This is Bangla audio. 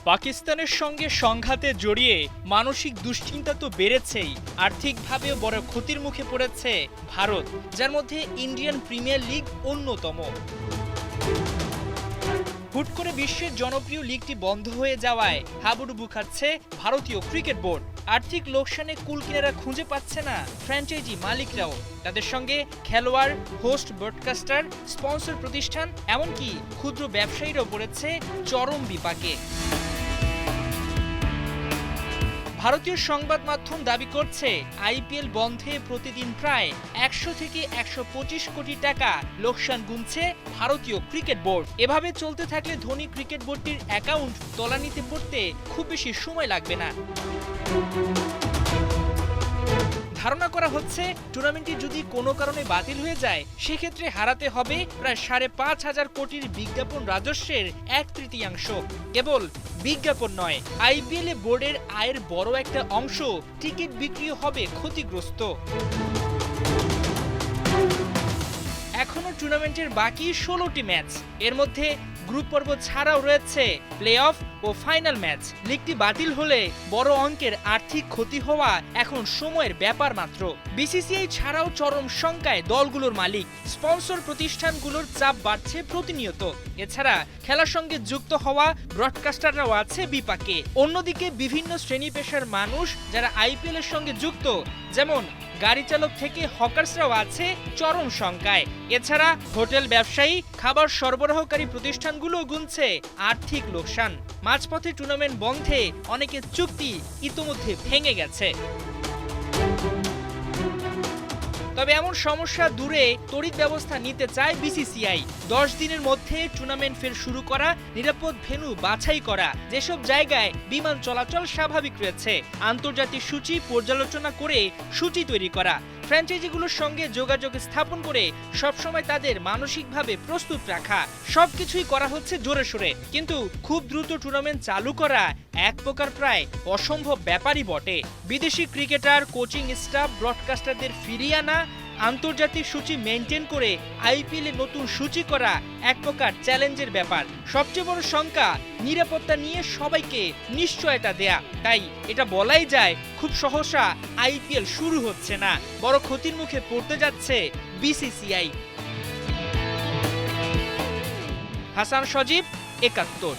পাকিস্তানের সঙ্গে সংঘাতে জড়িয়ে মানসিক দুশ্চিন্তা তো বেড়েছেই, আর্থিকভাবেও বড় ক্ষতির মুখে পড়েছে ভারত, যার মধ্যে ইন্ডিয়ান প্রিমিয়ার লিগ অন্যতম। হুট করে বিশ্বের জনপ্রিয় লিগটি বন্ধ হয়ে যাওয়ায় হাবুডুবু খাচ্ছে ভারতীয় ক্রিকেট বোর্ড। আর্থিক লোকসানে কুল কিনারা খুঁজে পাচ্ছে না ফ্র্যাঞ্চাইজি মালিকরাও। তাদের সঙ্গে খেলোয়াড়, হোস্ট, ব্রডকাস্টার, স্পন্সর প্রতিষ্ঠান, এমনকি ক্ষুদ্র ব্যবসায়ীরাও পড়েছে চরম বিপাকে। ভারতীয় সংবাদ মাধ্যম দাবি করছে, আইপিএল বন্ধে প্রতিদিন প্রায় 100 থেকে 125 কোটি টাকা লোকসান গুনছে ভারতীয় ক্রিকেট বোর্ড। এভাবে চলতে থাকলে ধনী ক্রিকেট বোর্ডটির অ্যাকাউন্ট তলানিতে পড়তে খুব বেশি সময় লাগবে না। ধারণা করা হচ্ছে, টুর্নামেন্টটি যদি কোনো কারণে বাতিল হয়ে যায়, সেক্ষেত্রে হারাতে হবে প্রায় 5,500 কোটির বিজ্ঞাপন রাজস্বের 1/3। কেবল বিজ্ঞাপন নয়, আইপিএল এ বোর্ডের আয়ের বড় একটা অংশ টিকিট বিক্রিও হবে ক্ষতিগ্রস্ত। এখনো টুর্নামেন্টের বাকি 16টি ম্যাচ, এর মধ্যে গ্রুপ পর্ব ছাড়াও রয়েছে play of O final match. লিগটি বাতিল হলে বড় অঙ্কের আর্থিক ক্ষতি হওয়া এখন সময়ের ব্যাপার মাত্র। বিসিসিআই ছাড়াও চরম শঙ্কায় দলগুলোর মালিক, স্পন্সর প্রতিষ্ঠানগুলোর চাপ বাড়ছে প্রতিনিয়ত। এছাড়া খেলার সঙ্গে যুক্ত হওয়া ব্রডকাস্টাররাও আছে বিপাকে। অন্যদিকে বিভিন্ন শ্রেণী পেশার মানুষ যারা আইপিএল এর সঙ্গে যুক্ত, যেমন গাড়ি চালক থেকে হকার্সরাও আছে চরম শঙ্কায়। এছাড়া হোটেল ব্যবসায়ী, খাবার সরবরাহকারী প্রতিষ্ঠানগুলো গুনছে আর্থিক লোকসান। মাঝপথে টুর্নামেন্ট বন্ধে অনেকের চুক্তি ইতোমধ্যে ভেঙে গেছে। তবে এমন সমস্যা দূরে তড়িৎ ব্যবস্থা নিতে চায় বিসিসিআই। 10 দিনের মধ্যে টুর্নামেন্ট ফের শুরু করা, নিরাপদ ভেন্যু বাছাই করা, যেসব জায়গায় বিমান চলাচল স্বাভাবিক রয়েছে, আন্তর্জাতিক সূচি পর্যালোচনা করে সূচি তৈরি করা, ফ্র্যাঞ্চাইজিগুলোর সঙ্গে যোগাযোগ স্থাপন করে সবসময় তাদের মানসিকভাবে প্রস্তুত রাখা, সবকিছুই করা হচ্ছে জোরে সোরে। কিন্তু খুব দ্রুত টুর্নামেন্ট চালু করা এক প্রকার প্রায় অসম্ভব ব্যাপারই বটে। বিদেশি ক্রিকেটার, কোচিং স্টাফ, ব্রডকাস্টারদের ফিরিয়ে আনা, আন্তর্জাতিক সূচি মেনটেন করে আইপিএল এ নতুন সূচি করা এক প্রকার চ্যালেঞ্জের ব্যাপার। সবচেয়ে বড় শঙ্কা, নিরাপত্তা নিয়ে সবাইকে নিশ্চয়তা দেয়া। তাই এটা বলাই যায়, খুব সহসা আইপিএল শুরু হচ্ছে না, বড় ক্ষতির মুখে পড়তে যাচ্ছে বিসিসিআই। হাসান সজীব, ৭১।